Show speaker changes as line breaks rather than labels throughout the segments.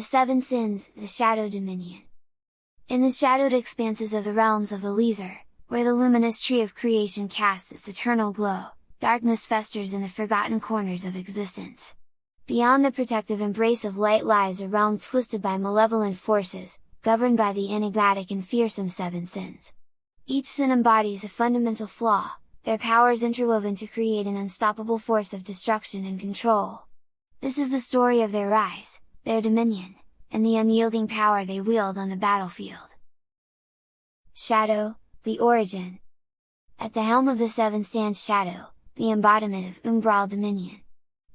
The Seven Sins, the Shadow Dominion. In the shadowed expanses of the realms of Elysar, where the luminous tree of creation casts its eternal glow, darkness festers in the forgotten corners of existence. Beyond the protective embrace of light lies a realm twisted by malevolent forces, governed by the enigmatic and fearsome Seven Sins. Each sin embodies a fundamental flaw, their powers interwoven to create an unstoppable force of destruction and control. This is the story of their rise, their dominion, and the unyielding power they wield on the battlefield. Shadow, the origin. At the helm of the Seven stands Shadow, the embodiment of umbral dominion.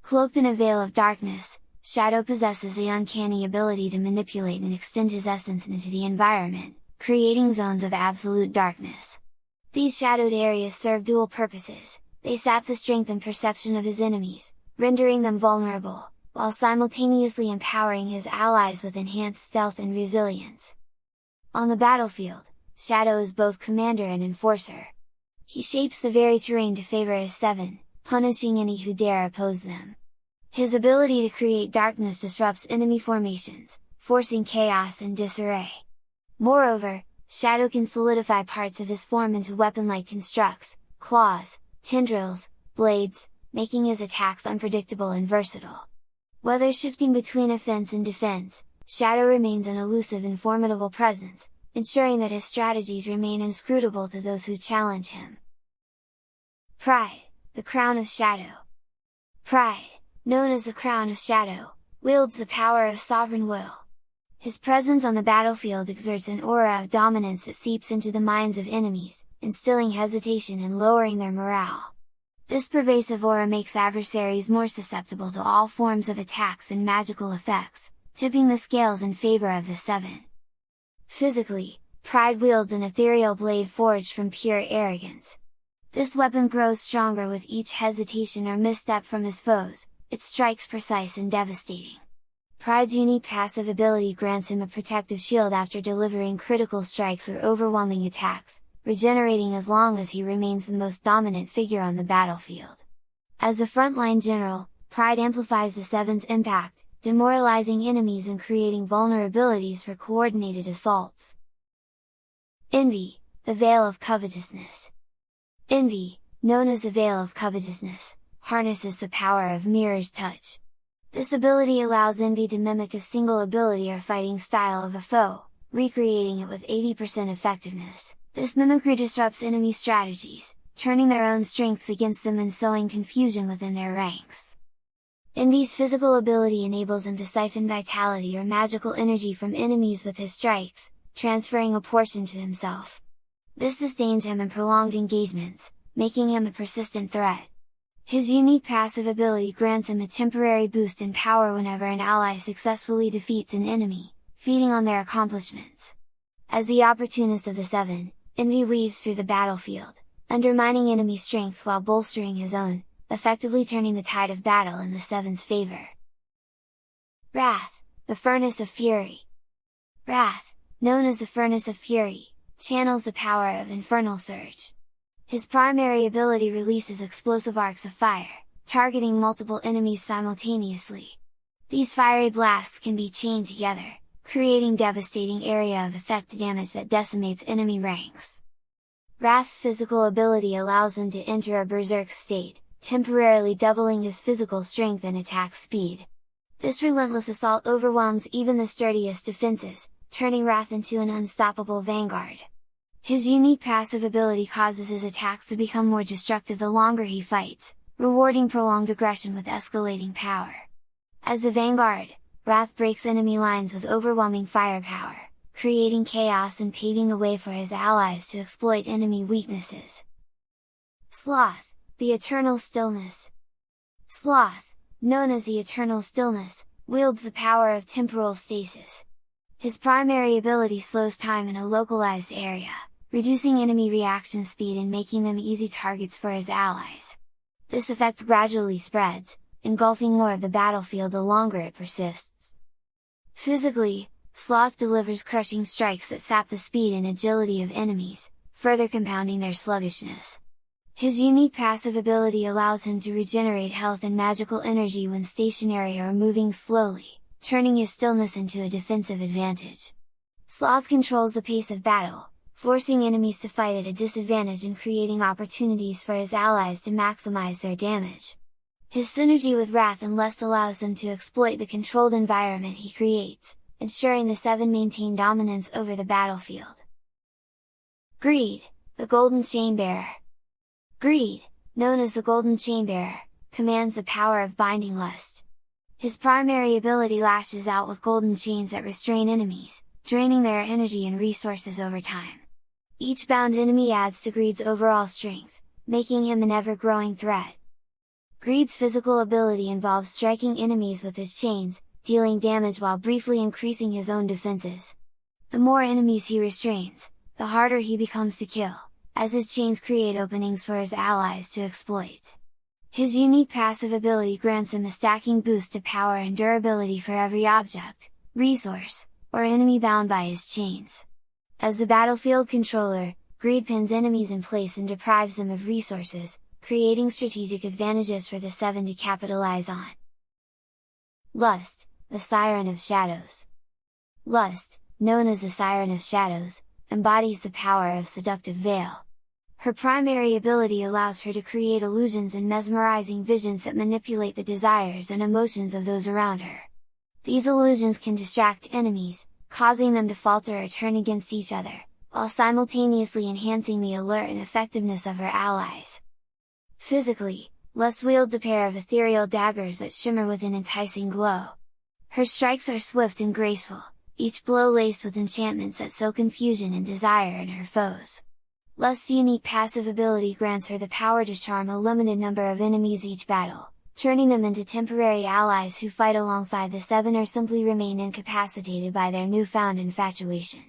Cloaked in a veil of darkness, Shadow possesses the uncanny ability to manipulate and extend his essence into the environment, creating zones of absolute darkness. These shadowed areas serve dual purposes: they sap the strength and perception of his enemies, rendering them vulnerable, while simultaneously empowering his allies with enhanced stealth and resilience. On the battlefield, Shadow is both commander and enforcer. He shapes the very terrain to favor his seven, punishing any who dare oppose them. His ability to create darkness disrupts enemy formations, forcing chaos and disarray. Moreover, Shadow can solidify parts of his form into weapon-like constructs, claws, tendrils, blades, making his attacks unpredictable and versatile. Whether shifting between offense and defense, Shadow remains an elusive and formidable presence, ensuring that his strategies remain inscrutable to those who challenge him. Pride, the crown of Shadow. Pride, known as the crown of Shadow, wields the power of sovereign will. His presence on the battlefield exerts an aura of dominance that seeps into the minds of enemies, instilling hesitation and lowering their morale. This pervasive aura makes adversaries more susceptible to all forms of attacks and magical effects, tipping the scales in favor of the seven. Physically, Pride wields an ethereal blade forged from pure arrogance. This weapon grows stronger with each hesitation or misstep from his foes, its strikes precise and devastating. Pride's unique passive ability grants him a protective shield after delivering critical strikes or overwhelming attacks, regenerating as long as he remains the most dominant figure on the battlefield. As a frontline general, Pride amplifies the Seven's impact, demoralizing enemies and creating vulnerabilities for coordinated assaults. Envy, the veil of covetousness. Envy, known as the veil of covetousness, harnesses the power of mirror's touch. This ability allows envy to mimic a single ability or fighting style of a foe, recreating it with 80% effectiveness. This mimicry disrupts enemy strategies, turning their own strengths against them and sowing confusion within their ranks. Envy's physical ability enables him to siphon vitality or magical energy from enemies with his strikes, transferring a portion to himself. This sustains him in prolonged engagements, making him a persistent threat. His unique passive ability grants him a temporary boost in power whenever an ally successfully defeats an enemy, feeding on their accomplishments. As the opportunist of the seven, Envy weaves through the battlefield, undermining enemy strength while bolstering his own, effectively turning the tide of battle in the seven's favor. Wrath, the furnace of fury. Wrath, known as the furnace of fury, channels the power of infernal surge. His primary ability releases explosive arcs of fire, targeting multiple enemies simultaneously. These fiery blasts can be chained together, creating devastating area of effect damage that decimates enemy ranks. Wrath's physical ability allows him to enter a berserk state, temporarily doubling his physical strength and attack speed. This relentless assault overwhelms even the sturdiest defenses, turning Wrath into an unstoppable vanguard. His unique passive ability causes his attacks to become more destructive the longer he fights, rewarding prolonged aggression with escalating power. As the vanguard, Wrath breaks enemy lines with overwhelming firepower, creating chaos and paving the way for his allies to exploit enemy weaknesses. Sloth, the eternal stillness. Sloth, known as the eternal stillness, wields the power of temporal stasis. His primary ability slows time in a localized area, reducing enemy reaction speed and making them easy targets for his allies. This effect gradually spreads, engulfing more of the battlefield the longer it persists. Physically, Sloth delivers crushing strikes that sap the speed and agility of enemies, further compounding their sluggishness. His unique passive ability allows him to regenerate health and magical energy when stationary or moving slowly, turning his stillness into a defensive advantage. Sloth controls the pace of battle, forcing enemies to fight at a disadvantage and creating opportunities for his allies to maximize their damage. His synergy with Wrath and Lust allows them to exploit the controlled environment he creates, ensuring the Seven maintain dominance over the battlefield. Greed, the Golden Chainbearer. Greed, known as the Golden Chainbearer, commands the power of binding lust. His primary ability lashes out with golden chains that restrain enemies, draining their energy and resources over time. Each bound enemy adds to Greed's overall strength, making him an ever-growing threat. Greed's physical ability involves striking enemies with his chains, dealing damage while briefly increasing his own defenses. The more enemies he restrains, the harder he becomes to kill, as his chains create openings for his allies to exploit. His unique passive ability grants him a stacking boost to power and durability for every object, resource, or enemy bound by his chains. As the battlefield controller, Greed pins enemies in place and deprives them of resources, creating strategic advantages for the Seven to capitalize on. Lust, the Siren of Shadows. Lust, known as the Siren of Shadows, embodies the power of seductive veil. Her primary ability allows her to create illusions and mesmerizing visions that manipulate the desires and emotions of those around her. These illusions can distract enemies, causing them to falter or turn against each other, while simultaneously enhancing the alert and effectiveness of her allies. Physically, Lust wields a pair of ethereal daggers that shimmer with an enticing glow. Her strikes are swift and graceful, each blow laced with enchantments that sow confusion and desire in her foes. Lust's unique passive ability grants her the power to charm a limited number of enemies each battle, turning them into temporary allies who fight alongside the Seven or simply remain incapacitated by their newfound infatuation.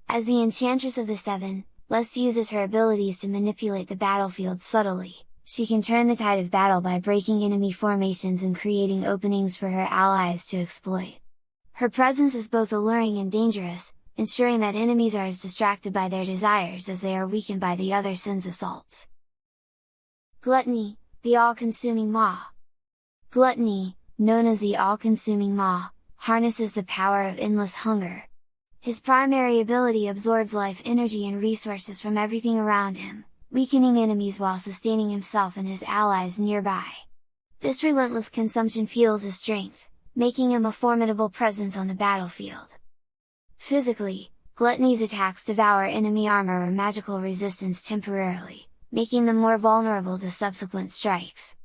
As the Enchantress of the Seven, Lust uses her abilities to manipulate the battlefield subtly. She can turn the tide of battle by breaking enemy formations and creating openings for her allies to exploit. Her presence is both alluring and dangerous, ensuring that enemies are as distracted by their desires as they are weakened by the other sin's assaults. Gluttony, the all-consuming maw. Gluttony, known as the all-consuming maw, harnesses the power of endless hunger. His primary ability absorbs life energy and resources from everything around him, weakening enemies while sustaining himself and his allies nearby. This relentless consumption fuels his strength, making him a formidable presence on the battlefield. Physically, Gluttony's attacks devour enemy armor or magical resistance temporarily, making them more vulnerable to subsequent strikes.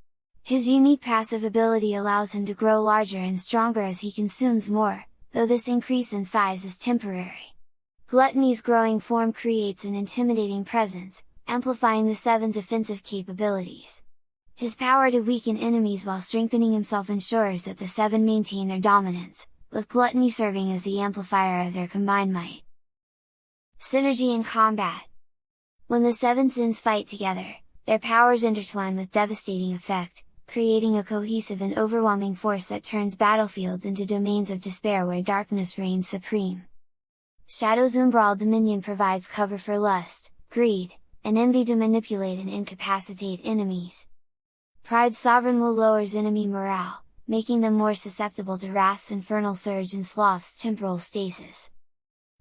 His unique passive ability allows him to grow larger and stronger as he consumes more, though this increase in size is temporary. Gluttony's growing form creates an intimidating presence, amplifying the Seven's offensive capabilities. His power to weaken enemies while strengthening himself ensures that the Seven maintain their dominance, with Gluttony serving as the amplifier of their combined might. Synergy in combat. When the Seven sins fight together, their powers intertwine with devastating effect, creating a cohesive and overwhelming force that turns battlefields into domains of despair where darkness reigns supreme. Shadow's umbral dominion provides cover for lust, greed, and envy to manipulate and incapacitate enemies. Pride's sovereign will lowers enemy morale, making them more susceptible to Wrath's infernal surge and Sloth's temporal stasis.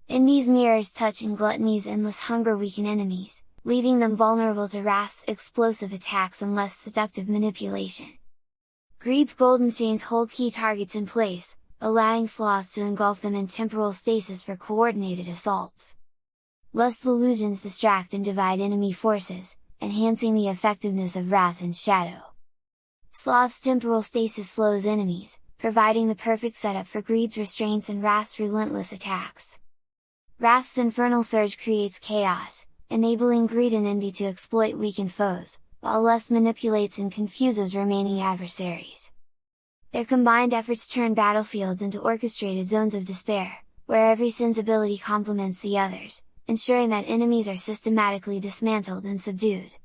Envy's mirror's touch and Gluttony's endless hunger weaken enemies, leaving them vulnerable to Wrath's explosive attacks and less seductive manipulation. Greed's golden chains hold key targets in place, allowing Sloth to engulf them in temporal stasis for coordinated assaults. Lust's illusions distract and divide enemy forces, enhancing the effectiveness of Wrath and Shadow. Sloth's temporal stasis slows enemies, providing the perfect setup for Greed's restraints and Wrath's relentless attacks. Wrath's infernal surge creates chaos, enabling Greed and Envy to exploit weakened foes, while Lust manipulates and confuses remaining adversaries. Their combined efforts turn battlefields into orchestrated zones of despair, where every sin's ability complements the others, ensuring that enemies are systematically dismantled and subdued.